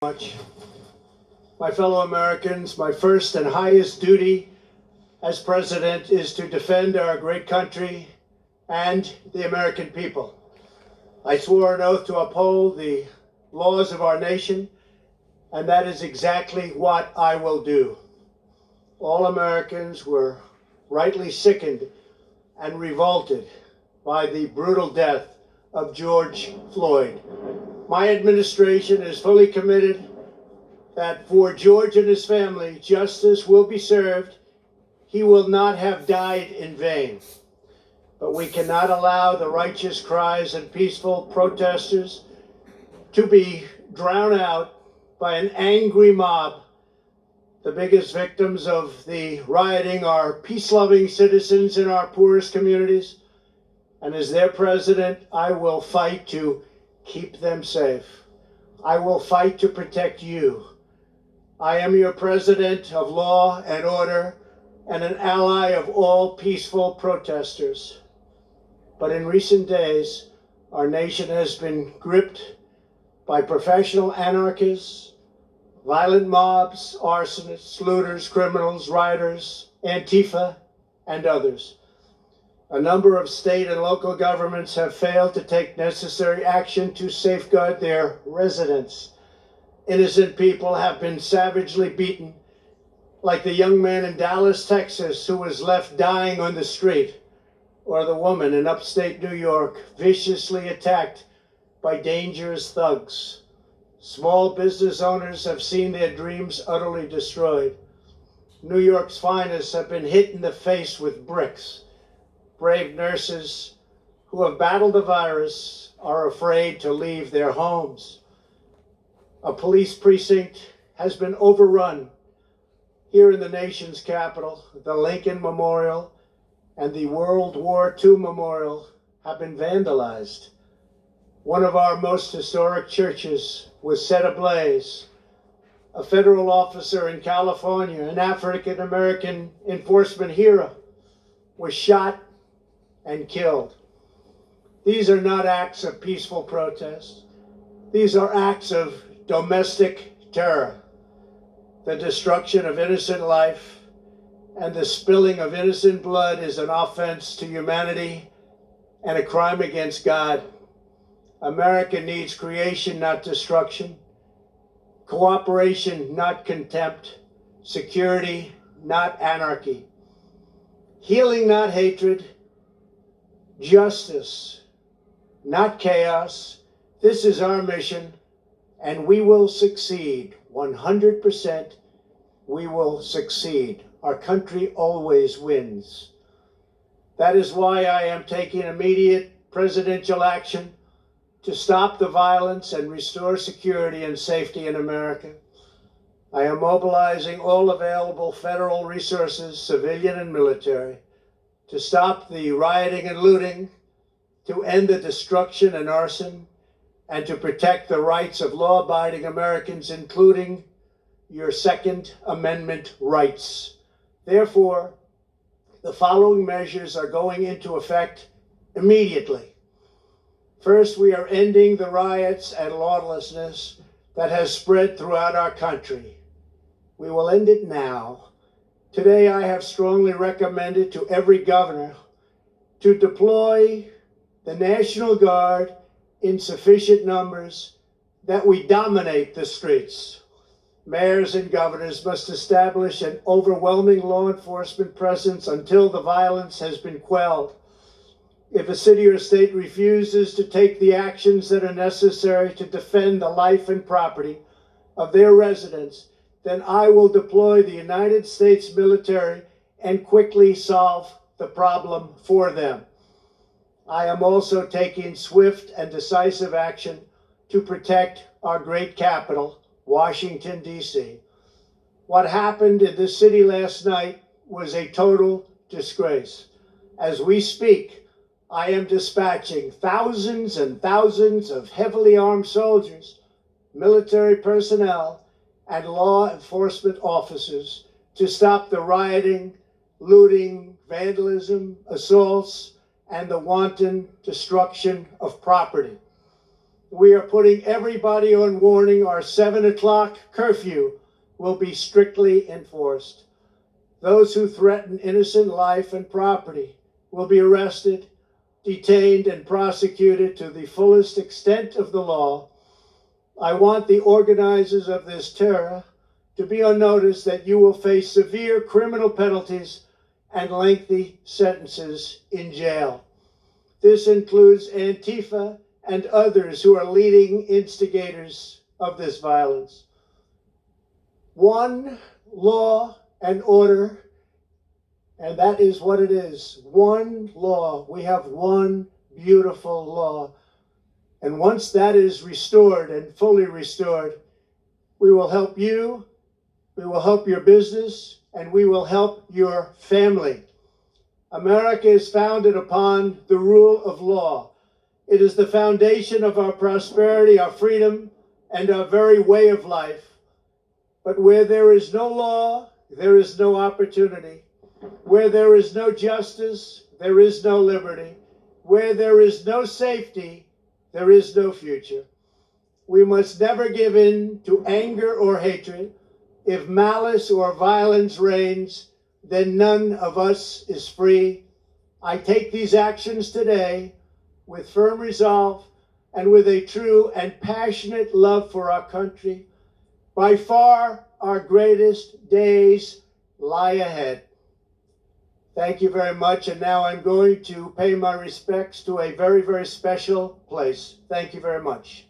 Much. My fellow Americans, my first and highest duty as president is to defend our great country and the American people. I swore an oath to uphold the laws of our nation, and that is exactly what I will do. All Americans were rightly sickened and revolted by the brutal death of George Floyd. My administration is fully committed that for George and his family, justice will be served. He will not have died in vain. But we cannot allow the righteous cries and peaceful protesters to be drowned out by an angry mob. The biggest victims of the rioting are peace-loving citizens in our poorest communities. And as their president, I will fight to keep them safe. I will fight to protect you. I am your president of law and order and an ally of all peaceful protesters. But in recent days, our nation has been gripped by professional anarchists, violent mobs, arsonists, looters, criminals, rioters, Antifa, and others. A number of state and local governments have failed to take necessary action to safeguard their residents. Innocent people have been savagely beaten, like the young man in Dallas, Texas, who was left dying on the street, or the woman in upstate New York viciously attacked by dangerous thugs. Small business owners have seen their dreams utterly destroyed. New York's finest have been hit in the face with bricks. Brave nurses who have battled the virus are afraid to leave their homes. A police precinct has been overrun here in the nation's capital. The Lincoln Memorial and the World War II Memorial have been vandalized. One of our most historic churches was set ablaze. A federal officer in California, an African-American enforcement hero, was shot and killed. These are not acts of peaceful protest. These are acts of domestic terror. The destruction of innocent life and the spilling of innocent blood is an offense to humanity and a crime against God. America needs creation, not destruction. Cooperation, not contempt. Security, not anarchy. Healing, not hatred. Justice, not chaos. This is our mission, and we will succeed. 100%, we will succeed. Our country always wins. That is why I am taking immediate presidential action to stop the violence and restore security and safety in America. I am mobilizing all available federal resources, civilian and military, to stop the rioting and looting, to end the destruction and arson, and to protect the rights of law-abiding Americans, including your Second Amendment rights. Therefore, the following measures are going into effect immediately. First, we are ending the riots and lawlessness that has spread throughout our country. We will end it now. Today, I have strongly recommended to every governor to deploy the National Guard in sufficient numbers that we dominate the streets. Mayors and governors must establish an overwhelming law enforcement presence until the violence has been quelled. If a city or state refuses to take the actions that are necessary to defend the life and property of their residents, then I will deploy the United States military and quickly solve the problem for them. I am also taking swift and decisive action to protect our great capital, Washington, D.C. What happened in this city last night was a total disgrace. As we speak, I am dispatching thousands and thousands of heavily armed soldiers, military personnel, and law enforcement officers to stop the rioting, looting, vandalism, assaults, and the wanton destruction of property. We are putting everybody on warning. Our 7 o'clock curfew will be strictly enforced. Those who threaten innocent life and property will be arrested, detained, and prosecuted to the fullest extent of the law. I want the organizers of this terror to be on notice that you will face severe criminal penalties and lengthy sentences in jail. This includes Antifa and others who are leading instigators of this violence. One law and order, and that is what it is. One law. We have one beautiful law. And once that is restored and fully restored, we will help you, we will help your business, and we will help your family. America is founded upon the rule of law. It is the foundation of our prosperity, our freedom, and our very way of life. But where there is no law, there is no opportunity. Where there is no justice, there is no liberty. Where there is no safety, there is no future. We must never give in to anger or hatred. If malice or violence reigns, then none of us is free. I take these actions today with firm resolve and with a true and passionate love for our country. By far, our greatest days lie ahead. Thank you very much. And now I'm going to pay my respects to a very, very special place. Thank you very much.